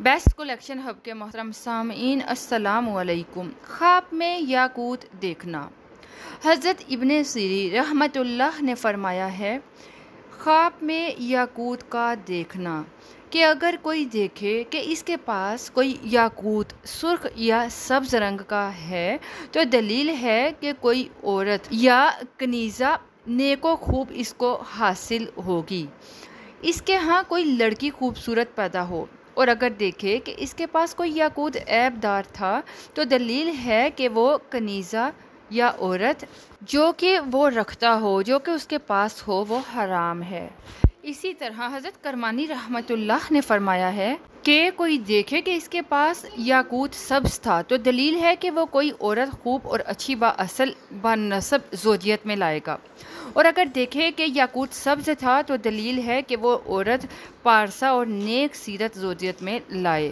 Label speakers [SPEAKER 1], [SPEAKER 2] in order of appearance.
[SPEAKER 1] Best collection hub کے محترم سامعین السلام علیکم۔ خواب میں یاقوت دیکھنا۔ حضرت ابن سیری رحمۃ اللہ نے فرمایا ہے، خواب میں یاقوت کا دیکھنا کہ اگر کوئی دیکھے کہ اس کے پاس کوئی یاقوت سرخ یا سبز رنگ کا ہے تو دلیل ہے کہ کوئی عورت یا کنیزہ نیک و خوب اس کو حاصل ہوگی، اس کے ہاں کوئی لڑکی خوبصورت پیدا ہو۔ اور اگر دیکھے کہ اس کے پاس کوئی یاقوت عیب دار تھا تو دلیل ہے کہ وہ کنیزہ یا عورت جو کہ وہ رکھتا ہو، جو کہ اس کے پاس ہو، وہ حرام ہے۔ اسی طرح حضرت کرمانی رحمۃ اللہ نے فرمایا ہے کہ کوئی دیکھے کہ اس کے پاس یاقوت سبز تھا تو دلیل ہے کہ وہ کوئی عورت خوب اور اچھی بااصل بانسب زوجیت میں لائے گا، اور اگر دیکھے کہ یاقوت سبز تھا تو دلیل ہے کہ وہ عورت پارسا اور نیک سیرت زوجیت میں لائے۔